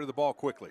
The ball quickly.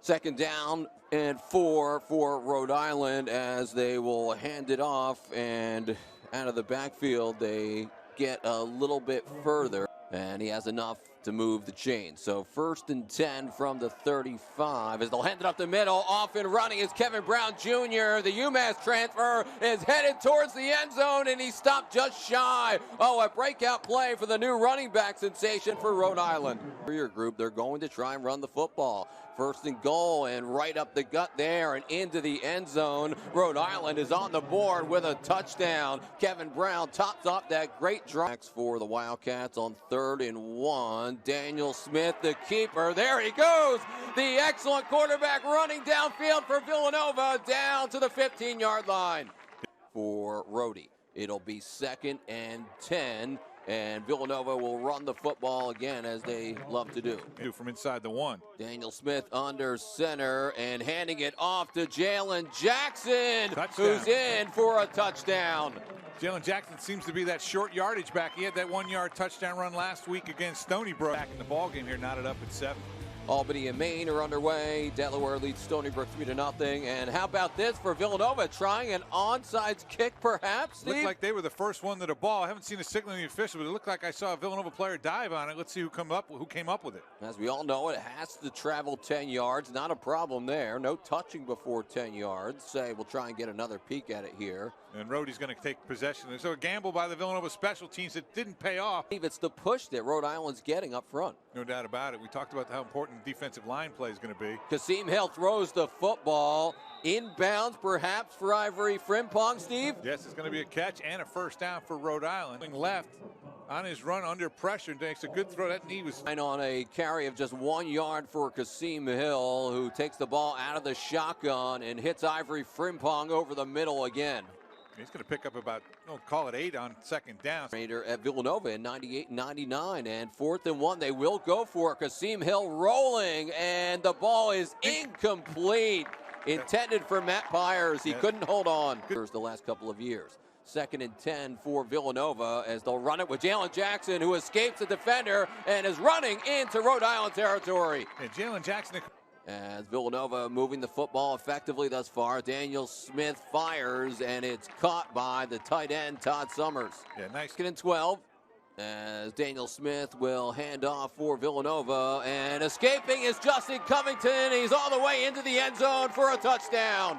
Second down and 4 for Rhode Island as they will hand it off, and out of the backfield they get a little bit further, and he has enough to move the chain. So 1st and 10 from the 35 as they'll hand it up the middle. Off and running is Kevin Brown Jr. The UMass transfer is headed towards the end zone, and he stopped just shy. Oh, a breakout play for the new running back sensation for Rhode Island. For your group, they're going to try and run the football. 1st and goal, and right up the gut there and into the end zone. Rhode Island is on the board with a touchdown. Kevin Brown tops off that great drive for the Wildcats on 3rd and 1. Daniel Smith, the keeper. There he goes. The excellent quarterback running downfield for Villanova down to the 15-yard line. For Rhode, it'll be 2nd and 10. And Villanova will run the football again, as they love to do. From inside the 1. Daniel Smith under center and handing it off to Jalen Jackson, Touchdown. who's in for a touchdown. Jalen Jackson seems to be that short yardage back. He had that 1-yard touchdown run last week against Stony Brook. Back in the ball game here, knotted up at 7. Albany and Maine are underway. Delaware leads Stony Brook 3-0. And how about this for Villanova, trying an onside kick, perhaps, Steve? Looked like they were the first one to the ball. I haven't seen a signal in the official, but it looked like I saw a Villanova player dive on it. Let's see who came up with it. As we all know, it has to travel 10 yards. Not a problem there. No touching before 10 yards. Say we'll try and get another peek at it here. And Rhode's going to take possession. So a gamble by the Villanova special teams that didn't pay off. It's the push that Rhode Island's getting up front. No doubt about it. We talked about how important defensive line play is going to be. Kasim Hill throws the football inbounds, perhaps for Ivory Frimpong, Steve? Yes, it's going to be a catch and a first down for Rhode Island. Left on his run under pressure, makes a good throw. That knee was on a carry of just 1 yard for Kasim Hill, who takes the ball out of the shotgun and hits Ivory Frimpong over the middle again. He's going to pick up about, call it 8 on 2nd down. Raider at Villanova in 98-99, and 4th and 1. They will go for it. Kasim Hill rolling, and the ball is incomplete. Intended for Matt Byers. He couldn't hold on. The last couple of years. 2nd and 10 for Villanova as they'll run it with Jalen Jackson, who escapes the defender and is running into Rhode Island territory. And Jalen Jackson. As Villanova moving the football effectively thus far, Daniel Smith fires, and it's caught by the tight end, Todd Summers. Yeah, nice. 2nd and 12, as Daniel Smith will hand off for Villanova, and escaping is Justin Covington. He's all the way into the end zone for a touchdown.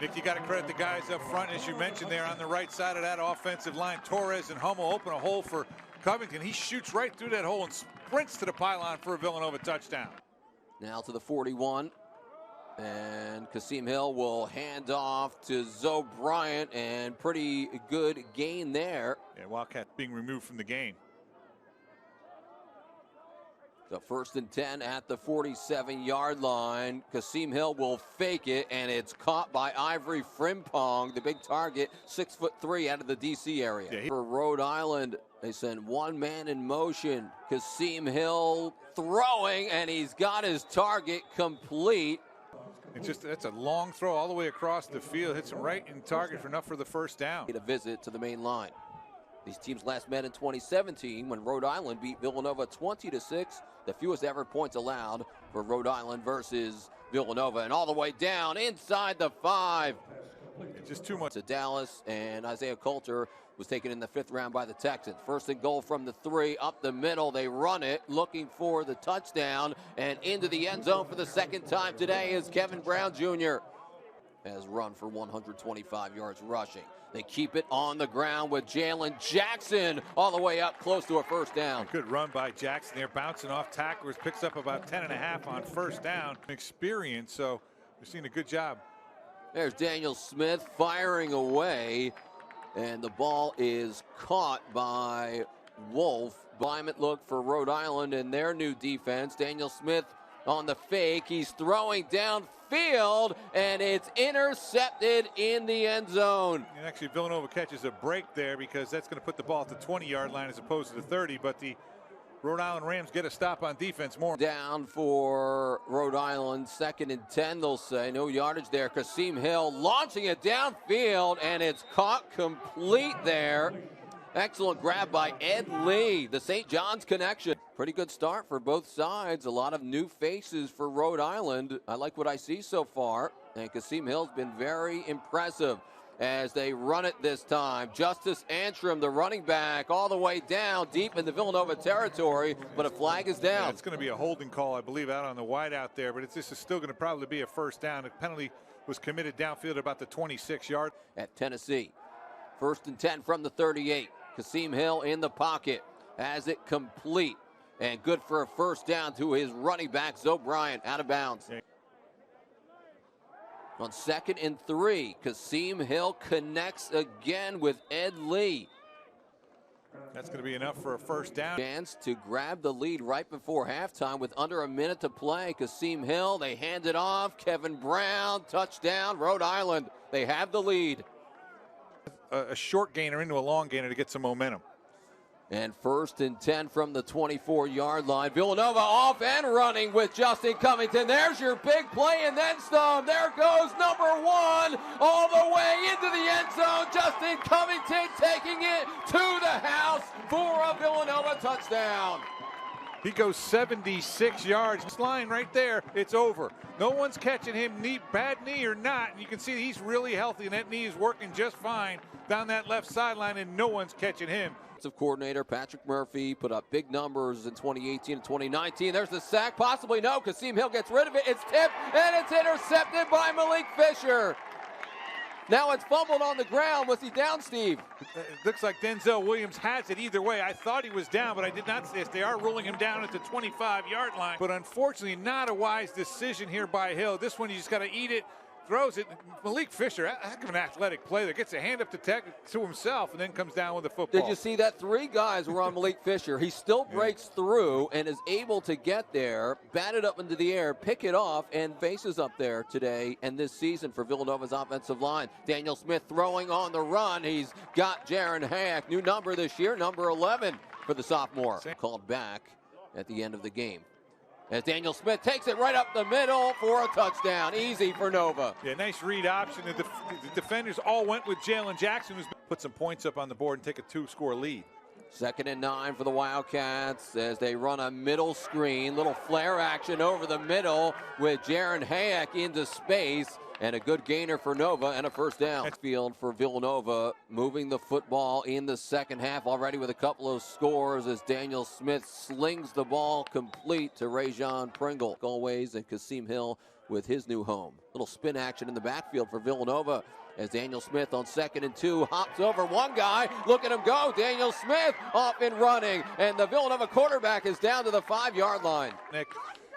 Nick, you got to credit the guys up front, as you mentioned there on the right side of that offensive line. Torres and Hummel open a hole for Covington. He shoots right through that hole and sprints to the pylon for a Villanova touchdown. Now to the 41, and Kasim Hill will hand off to Zoe Bryant, and pretty good gain there. Yeah, Wildcat being removed from the game. So 1st and 10 at the 47-yard line. Kasim Hill will fake it, and it's caught by Ivory Frimpong, the big target, 6'3" out of the D.C. area. Yeah, For Rhode Island, they send one man in motion. Kasim Hill throwing, and he's got his target complete. That's a long throw all the way across the field. Hits him right in target for enough for the first down. A visit to the main line. These teams last met in 2017 when Rhode Island beat Villanova 20-6. The fewest ever points allowed for Rhode Island versus Villanova. And all the way down inside the 5. Just too much. To Dallas, and Isaiah Coulter was taken in the 5th round by the Texans. 1st and goal from the 3, up the middle. They run it, looking for the touchdown, and into the end zone for the 2nd time today is Kevin Brown Jr. Has run for 125 yards rushing. They keep it on the ground with Jalen Jackson all the way up close to a first down. Good run by Jackson there, bouncing off tacklers, picks up about 10.5 on first down. Experience, so they're seeing a good job. There's Daniel Smith firing away, and the ball is caught by Wolf. Alignment look for Rhode Island and their new defense. Daniel Smith on the fake. He's throwing downfield, and it's intercepted in the end zone. And actually, Villanova catches a break there because that's going to put the ball at the 20-yard line as opposed to the 30, but the Rhode Island Rams get a stop on defense more. Down for Rhode Island, 2nd and 10, they'll say. No yardage there. Kasim Hill launching it downfield, and it's caught complete there Excellent grab by Ed Lee, the St. John's connection. Pretty good start for both sides. A lot of new faces for Rhode Island. I like what I see so far. And Kasim Hill's been very impressive as they run it this time. Justice Antrim, the running back, all the way down deep in the Villanova territory, but a flag is down. Yeah, it's going to be a holding call, I believe, out on the wide out there, but this is still going to probably be a first down. The penalty was committed downfield at about the 26-yard. At Tennessee, 1st and 10 from the 38. Kasim Hill in the pocket, has it complete, and good for a first down to his running back, Zoe Bryant, out of bounds. Yeah. On 2nd and 3, Kasim Hill connects again with Ed Lee. That's going to be enough for a first down. Chance to grab the lead right before halftime with under a minute to play. Kasim Hill, they hand it off. Kevin Brown, touchdown, Rhode Island. They have the lead. A short gainer into a long gainer to get some momentum. And 1st and 10 from the 24-yard line. Villanova off and running with Justin Covington. There's your big play and then some. There goes number 1 all the way into the end zone. Justin Covington taking it to the house for a Villanova touchdown. He goes 76 yards. This line right there, it's over. No one's catching him, bad knee or not. And you can see he's really healthy, and that knee is working just fine down that left sideline, and no one's catching him. Coordinator Patrick Murphy put up big numbers in 2018 and 2019. There's the sack, possibly no. Kasim Hill gets rid of it. It's tipped, and it's intercepted by Malik Fisher. Now it's fumbled on the ground. Was he down, Steve? It looks like Denzel Williams has it either way. I thought he was down, but I did not see this. They are ruling him down at the 25-yard line. But unfortunately, not a wise decision here by Hill. This one, you just got to eat it. Throws it. Malik Fisher, heck of an athletic player, gets a hand up to himself and then comes down with the football. Did you see that? 3 guys were on Malik Fisher. He still breaks through and is able to get there, bat it up into the air, pick it off, and faces up there today and this season for Villanova's offensive line. Daniel Smith throwing on the run. He's got Jaron Hack, new number this year, number 11 for the sophomore. Called back at the end of the game, as Daniel Smith takes it right up the middle for a touchdown. Easy for Nova. Yeah, nice read option. The defenders all went with Jalen Jackson, who's put some points up on the board and take a 2-score lead. 2nd and 9 for the Wildcats as they run a middle screen. Little flare action over the middle with Jaron Hayek into space. And a good gainer for Nova and a first down. Field for Villanova, moving the football in the second half already with a couple of scores as Daniel Smith slings the ball complete to Rajon Pringle. Always and Kasim Hill with his new home. Little spin action in the backfield for Villanova as Daniel Smith on 2nd and 2 hops over one guy. Look at him go. Daniel Smith off and running. And the Villanova quarterback is down to the 5-yard line. Nick.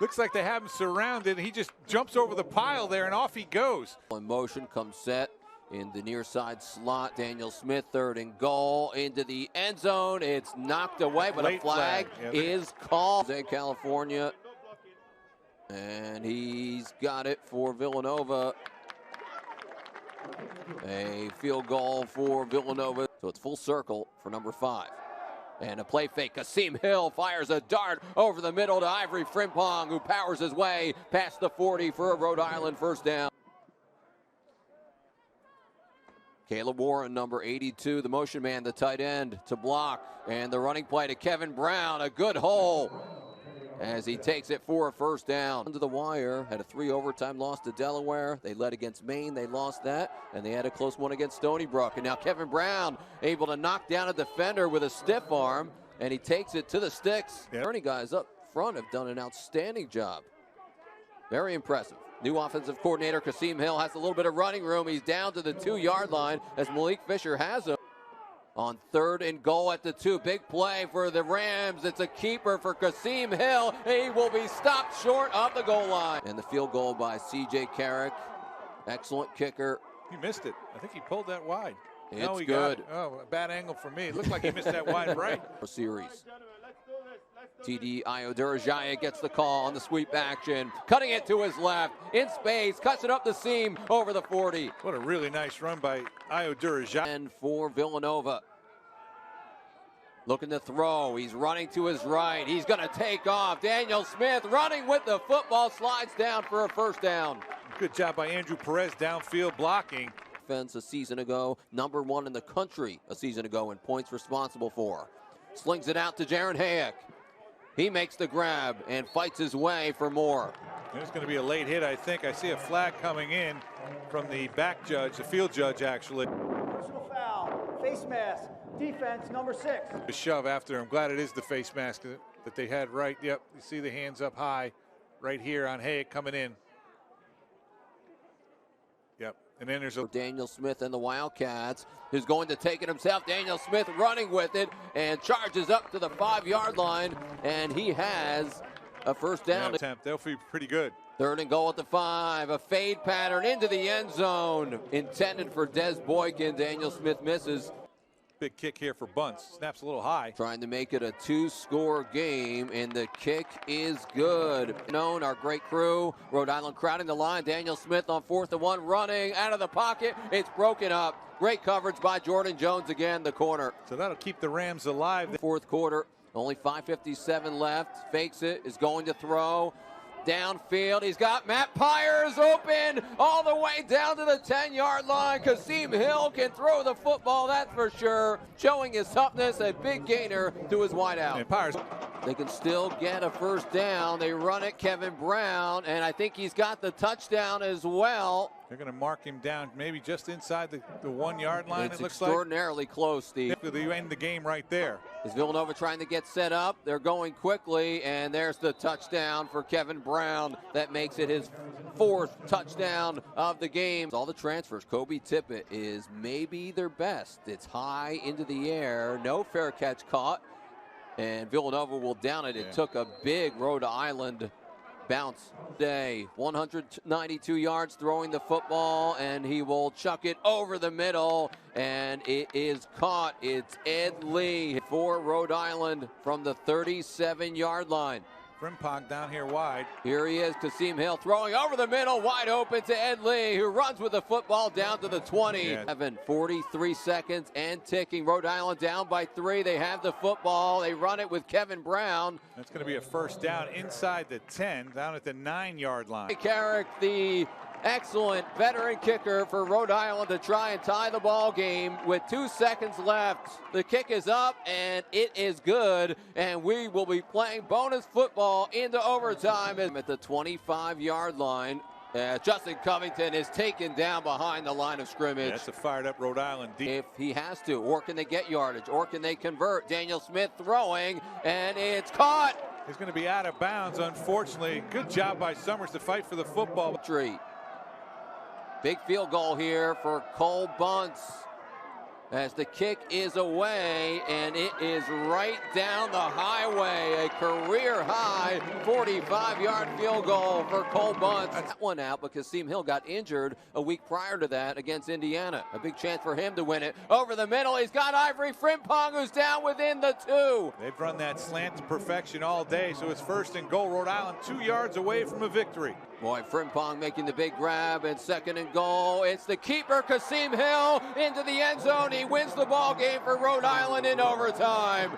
Looks like they have him surrounded. He just jumps over the pile there, and off he goes. In motion comes set in the near side slot. Daniel Smith, 3rd and goal into the end zone. It's knocked away, but a flag is called. California, and he's got it for Villanova. A field goal for Villanova. So it's full circle for number 5. And a play fake. Kasim Hill fires a dart over the middle to Ivory Frimpong, who powers his way past the 40 for a Rhode Island first down. Caleb Warren, number 82, the motion man, the tight end to block. And the running play to Kevin Brown, a good hole as he takes it for a first down. Under the wire, had a 3 overtime loss to Delaware. They led against Maine, they lost that, and they had a close one against Stony Brook. And now Kevin Brown able to knock down a defender with a stiff arm, and he takes it to the sticks. The Ernie guys up front have done an outstanding job. Very impressive. New offensive coordinator Kasim Hill has a little bit of running room. He's down to the 2-yard line as Malik Fisher has him. On 3rd and goal at the 2. Big play for the Rams. It's a keeper for Kasim Hill. He will be stopped short of the goal line. And the field goal by C.J. Carrick. Excellent kicker. He missed it. I think he pulled that wide. It's good. Oh, a bad angle for me. It looked like he missed that wide right. Series. TD Iodurajaya gets the call on the sweep action. Cutting it to his left. In space. Cuts it up the seam over the 40. What a really nice run by Iodurajaya. And for Villanova. Looking to throw. He's running to his right. He's going to take off. Daniel Smith running with the football. Slides down for a first down. Good job by Andrew Perez downfield blocking. offense a season ago, #1 in the country a season ago in points responsible for. Slings it out to Jaron Hayek. He makes the grab and fights his way for more. There's going to be a late hit, I think. I see a flag coming in from the back judge, the field judge, actually. Personal foul, face mask, defense, number 6. A shove after. I'm glad it is the face mask that they had right. Yep, you see the hands up high right here on Hayek coming in. Yep, and then there's a Daniel Smith and the Wildcats, who's going to take it himself. Daniel Smith running with it and charges up to the 5-yard line, and he has a first down attempt. They'll be pretty good. 3rd and goal at the 5. A fade pattern into the end zone. Intended for Des Boykin. Daniel Smith misses. Big kick here for Bunce. Snaps a little high. Trying to make it a 2-score game, and the kick is good. Known, our great crew. Rhode Island crowding the line. Daniel Smith on 4th and 1, running out of the pocket. It's broken up. Great coverage by Jordan Jones again, the corner. So that'll keep the Rams alive. 4th quarter. Only 5:57 left. Fakes it, is going to throw. Downfield, he's got Matt Pyers open all the way down to the 10-yard line. Kasim Hill can throw the football, that's for sure. Showing his toughness, a big gainer to his wideout. And Pyers. They can still get a first down. They run it, Kevin Brown, and I think he's got the touchdown as well. They're going to mark him down maybe just inside the 1-yard line. It's it looks extraordinarily close, Steve. They end the game right there. Is Villanova trying to get set up? They're going quickly, and there's the touchdown for Kevin Brown. That makes it his 4th touchdown of the game. All the transfers. Kobe Tippett is maybe their best. It's high into the air. No fair catch caught, and Villanova will down it. It took a big Rhode Island bounce day. 192 yards throwing the football, and he will chuck it over the middle, and it is caught. It's Ed Lee for Rhode Island from the 37-yard line. Frimpong down here wide. Here he is, Kasim Hill throwing over the middle, wide open to Ed Lee, who runs with the football down to the 20. 43 seconds and ticking. Rhode Island down by 3. They have the football. They run it with Kevin Brown. That's going to be a first down inside the 10, down at the 9-yard line. Carrick, the excellent veteran kicker for Rhode Island, to try and tie the ball game with 2 seconds left. The kick is up, and it is good, and we will be playing bonus football into overtime at the 25-yard line. Justin Covington is taken down behind the line of scrimmage. That's a fired up Rhode Island deep. If he has to, or can they get yardage, or can they convert? Daniel Smith throwing, and it's caught. He's going to be out of bounds, unfortunately. Good job by Summers to fight for the football. Big field goal here for Cole Bunce, as the kick is away, and it is right down the highway. A career-high 45-yard field goal for Cole Bunce. That one out, but Kasim Hill got injured a week prior to that against Indiana. A big chance for him to win it. Over the middle, he's got Ivory Frimpong, who's down within the 2. They've run that slant to perfection all day, so it's 1st and goal. Rhode Island 2 yards away from a victory. Boy, Frimpong making the big grab, and 2nd and goal. It's the keeper, Kasim Hill, into the end zone. He wins the ball game for Rhode Island in overtime.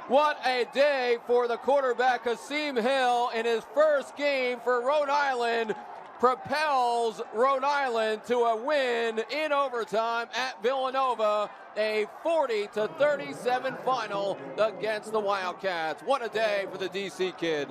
What a day for the quarterback, Kasim Hill, in his first game for Rhode Island. Propels Rhode Island to a win in overtime at Villanova. A 40-37 final against the Wildcats. What a day for the DC kid.